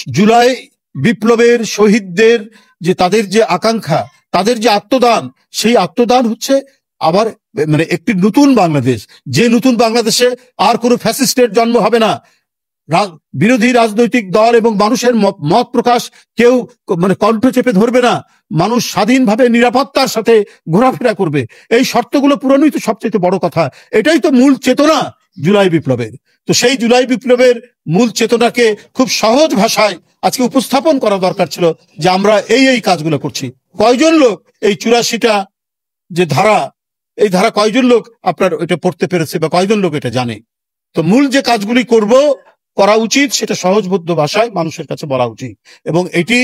জুলাই বিপ্লবের শহীদদের যে তাদের যে আকাঙ্ক্ষা, তাদের যে আত্মদান, সেই আত্মদান হচ্ছে আবার মানে একটি নতুন বাংলাদেশ, যে নতুন বাংলাদেশে আর কোনো ফ্যাসিস্টের জন্ম হবে না। বিরোধী রাজনৈতিক দল এবং মানুষের মত প্রকাশ কেউ মানে কণ্ঠ চেপে ধরবে না। মানুষ স্বাধীনভাবে নিরাপত্তার সাথে ঘোরাফেরা করবে। এই শর্তগুলো পূরণই তো সবচেয়ে বড় কথা। এটাই তো মূল চেতনা জুলাই বিপ্লবের। তো সেই জুলাই বিপ্লবের মূল চেতনাকে খুব সহজ ভাষায় আজকে উপস্থাপন করা দরকার ছিল যে আমরা এই কাজগুলো করছি। কয়জন লোক এই 84টা যে ধারা, এই ধারা কয়জন লোক আপনার এটা পড়তে পেরেছে বা কয়জন লোক এটা জানে? তো মূল যে কাজগুলি করা উচিত সেটা সহজবোধ্য ভাষায় মানুষের কাছে বলা উচিত। এবং এটি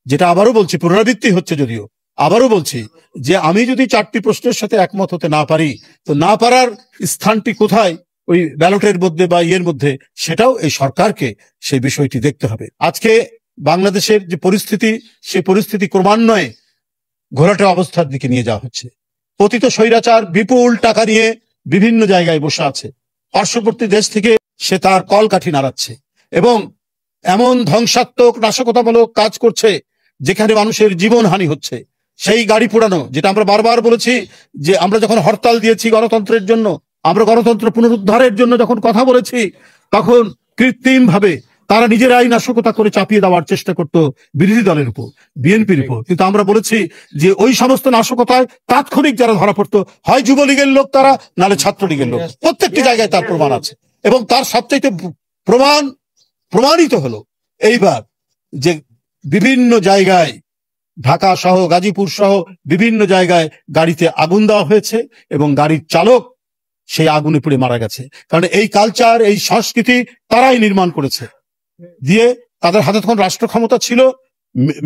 যেটা আবারও বলছি, পুনরাবৃত্তি হচ্ছে যদিও, আবারও বলছি যে আমি যদি 4টি প্রশ্নের সাথে একমত হতে না পারি, তো না পারার স্থানটি কোথায় ওই ব্যালটের মধ্যে বা ইয়ের মধ্যে, সেটাও এই সরকারকে সেই বিষয়টি দেখতে হবে। আজকে বাংলাদেশের যে পরিস্থিতি, সেই পরিস্থিতি ক্রমান্বয়ে ঘোলাটে অবস্থার দিকে নিয়ে যাওয়া হচ্ছে। পতিত স্বৈরাচার বিপুল টাকা নিয়ে বিভিন্ন জায়গায় বসে আছে। পার্শ্ববর্তী দেশ থেকে সে তার কলকাঠি নাড়াচ্ছে এবং এমন ধ্বংসাত্মক নাশকতামূলক কাজ করছে যেখানে মানুষের জীবনহানি হচ্ছে। সেই গাড়ি পোড়ানো, যেটা আমরা বারবার বলেছি যে আমরা যখন হরতাল দিয়েছি গণতন্ত্রের জন্য, আমরা গণতন্ত্র পুনরুদ্ধারের জন্য যখন কথা বলেছি, তখন কৃত্রিম ভাবে তারা নিজেরাই নাশকতা করে চাপিয়ে দেওয়ার চেষ্টা করতো বিরোধী দলের উপর, বিএনপির উপর। কিন্তু আমরা বলেছি যে ওই সমস্ত নাশকতায় তাৎক্ষণিক যারা ধরা পড়তো, হয় যুবলীগের লোক তারা, নালে ছাত্রলীগের লোক। প্রত্যেকটি জায়গায় তার প্রমাণ আছে। এবং তার সবচাইতে প্রমাণিত হলো এইবার যে বিভিন্ন জায়গায়, ঢাকা সহ গাজীপুর সহ বিভিন্ন জায়গায় গাড়িতে আগুন দেওয়া হয়েছে এবং গাড়ির চালক সেই আগুনে পুড়ে মারা গেছে। কারণ এই কালচার, এই সংস্কৃতি তারাই নির্মাণ করেছে। দিয়ে তাদের হাতে তখন রাষ্ট্র ক্ষমতা ছিল,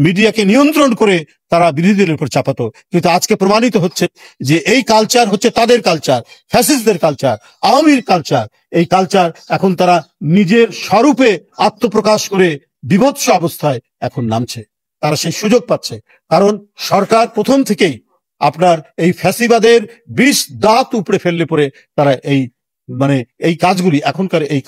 মিডিয়াকে নিয়ন্ত্রণ করে তারা বিরোধীদের উপর চাপাতো। কিন্তু আজকে প্রমাণিত হচ্ছে যে এই কালচার হচ্ছে তাদের কালচার, ফ্যাসিস্টদের কালচার, আওয়ামীর কালচার। এই কালচার এখন তারা নিজের স্বরূপে আত্মপ্রকাশ করে বিভৎস অবস্থায় এখন নামছে। তারা সেই সুযোগ পাচ্ছে, কারণ সরকার প্রথম থেকেই আপনার এই ফ্যাসিবাদের বিষ দাঁত উপড়ে ফেললে পরে তারা এই কাজগুলি, এখনকার এই